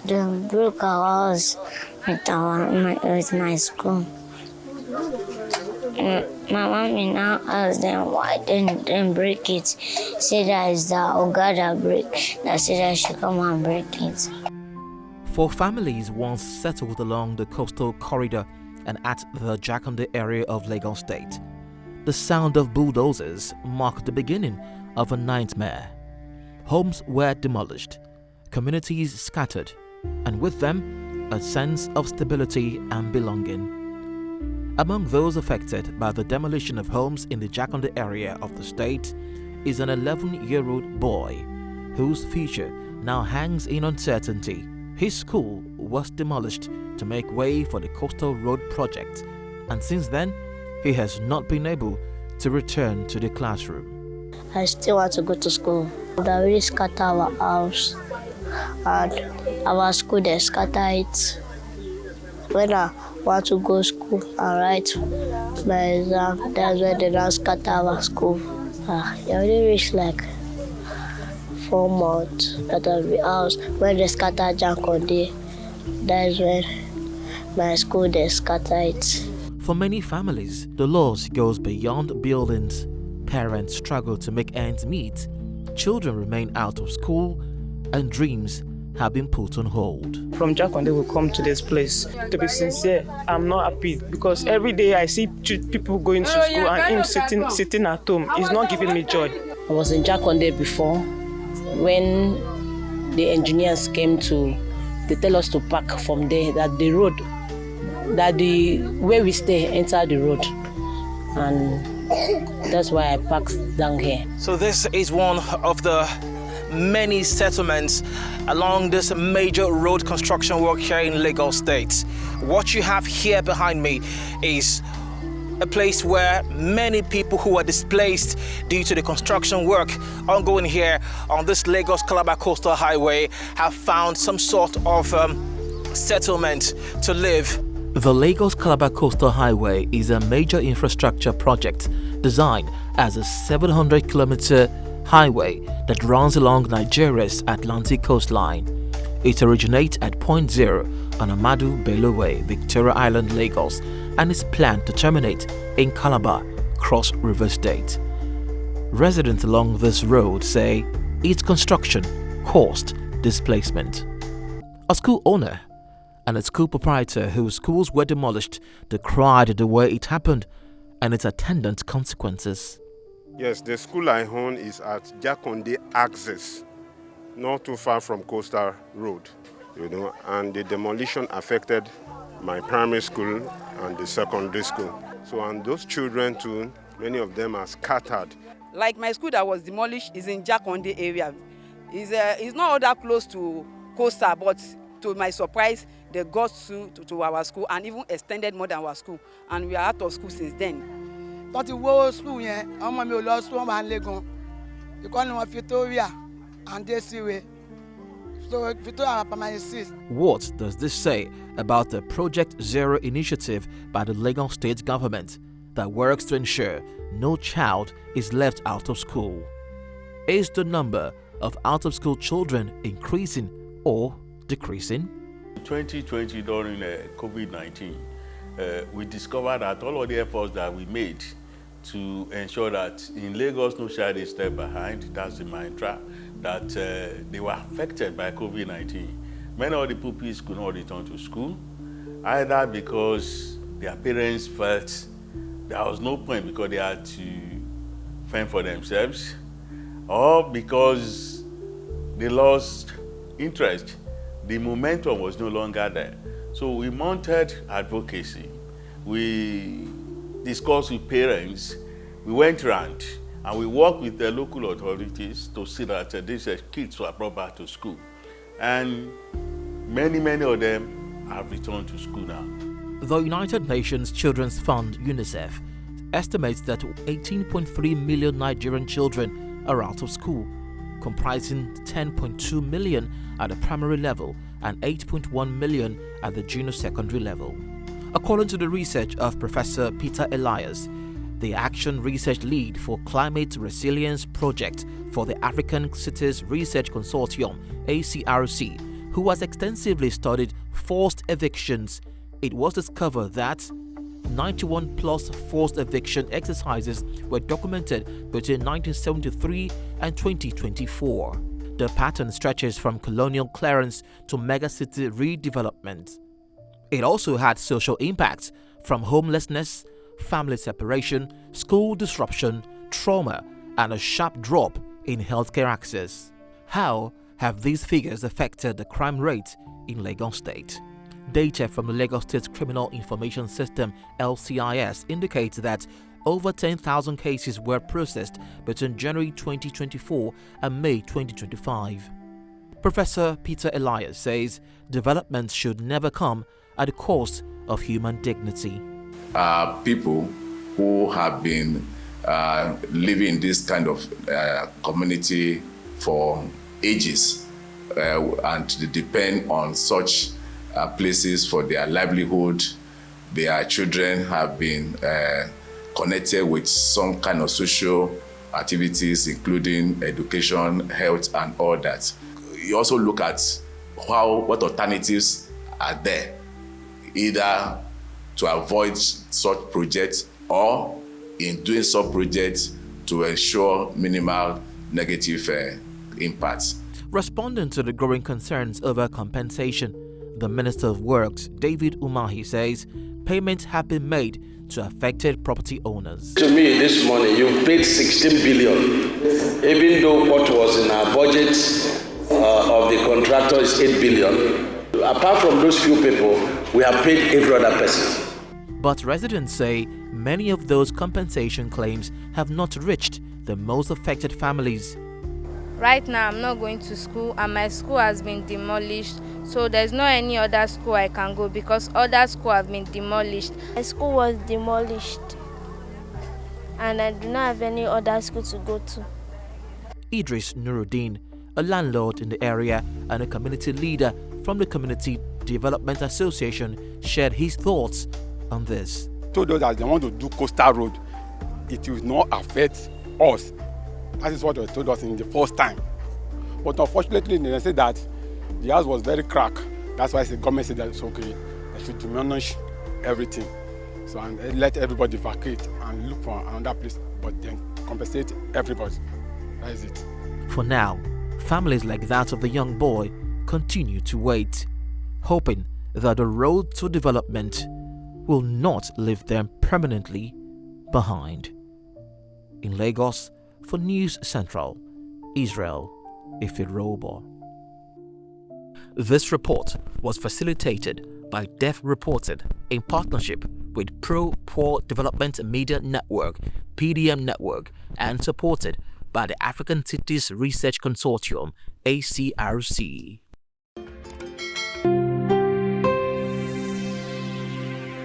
They broke our house with my school. My mommy now asked them why didn't break it. Said that it's the Oga that break. That said I should come and break it. For families once settled along the coastal corridor and at the Jakande area of Lagos State, the sound of bulldozers marked the beginning of a nightmare. Homes were demolished, communities scattered, and with them, a sense of stability and belonging. Among those affected by the demolition of homes in the Jakande area of the state is an 11-year-old boy whose future now hangs in uncertainty. His school was demolished to make way for the Coastal Road project, and since then, he has not been able to return to the classroom. I still want to go to school. They really scatter our house, and our school they scatter it. When I want to go to school and write my exam, that's when they don't scatter our school. They only reach like 4 months out of the house. When they scatter Jakande, that's when my school they scatter it. For many families, the loss goes beyond buildings. Parents struggle to make ends meet, children remain out of school, and dreams have been put on hold. From Jakande we come to this place. To be sincere, I'm not happy because every day I see people going to school and him sitting at home. It's not giving me joy. I was in Jakande before when the engineers came they tell us to park from there, that the road, where we stay, enter the road. And that's why I parked down here. So this is one of the many settlements along this major road construction work here in Lagos State. What you have here behind me is a place where many people who are displaced due to the construction work ongoing here on this Lagos-Calabar Coastal Highway have found some sort of settlement to live. The Lagos-Calabar Coastal Highway is a major infrastructure project designed as a 700-kilometer highway that runs along Nigeria's Atlantic coastline. It originates at Point Zero on Amadu Bello Way, Victoria Island, Lagos, and is planned to terminate in Calabar, Cross River State. Residents along this road say its construction caused displacement. A school owner and a school proprietor whose schools were demolished decried the way it happened and its attendant consequences. Yes, the school I own is at Jakande Axis, not too far from Coastal Road, and the demolition affected my primary school and the secondary school. So, and those children too, many of them are scattered. Like my school that was demolished is in Jakande area. It's not all that close to Coastal, but to my surprise, they got to our school and even extended more than our school, and we are out of school since then. But the whole school, I'm going to lose one man Legon. You call them Victoria and they see way. So Victoria permanent seat. What does this say about the Project Zero initiative by the Lagos State government that works to ensure no child is left out of school? Is the number of out-of-school children increasing or decreasing? In 2020, during COVID-19, we discovered that all of the efforts that we made to ensure that in Lagos no child is left behind, that's the mantra, that they were affected by COVID-19. Many of the pupils could not return to school, either because their parents felt there was no point because they had to fend for themselves, or because they lost interest. The momentum was no longer there. So we mounted advocacy. We discussed with parents. We went around and we worked with the local authorities to see that these kids were brought back to school. And many of them have returned to school now. The United Nations Children's Fund, UNICEF, estimates that 18.3 million Nigerian children are out of school, comprising 10.2 million at the primary level and 8.1 million at the junior secondary level. According to the research of Professor Peter Elias, the Action Research Lead for Climate Resilience Project for the African Cities Research Consortium, ACRC, who has extensively studied forced evictions, it was discovered that 91 plus forced eviction exercises were documented between 1973 and 2024. The pattern stretches from colonial clearance to megacity redevelopment. It also had social impacts from homelessness, family separation, school disruption, trauma, and a sharp drop in healthcare access. How have these figures affected the crime rate in Lagos State? Data from the Lagos State Criminal Information System (LCIS) indicates that over 10,000 cases were processed between January 2024 and May 2025. Professor Peter Elias says development should never come at the cost of human dignity. People who have been living in this kind of community for ages and they depend on such places for their livelihood. Their children have been connected with some kind of social activities, including education, health, and all that. You also look at what alternatives are there, either to avoid such projects or in doing such projects to ensure minimal negative impacts. Responding to the growing concerns over compensation, the Minister of Works, David Umahi, says payments have been made to affected property owners. To me, this morning, you've paid 16 billion, even though what was in our budget of the contractor is 8 billion. Apart from those few people, we have paid every other person. But residents say many of those compensation claims have not reached the most affected families. Right now, I'm not going to school and my school has been demolished. So there's no any other school I can go because other schools have been demolished. My school was demolished and I do not have any other school to go to. Idris Nuruddin, a landlord in the area and a community leader from the Community Development Association, shared his thoughts on this. Told us that they want to do coastal road, it will not affect us. That is what they told us in the first time. But unfortunately, they said that the house was very cracked. That's why the government said that it's okay. They should demolish everything. So and let everybody vacate and look for another place, but then compensate everybody. That is it. For now, families like that of the young boy continue to wait, hoping that the road to development will not leave them permanently behind. In Lagos, for News Central, Israel, Eferobor. This report was facilitated by Def Reported in partnership with Pro-Poor Development Media Network, PDM Network, and supported by the African Cities Research Consortium, ACRC.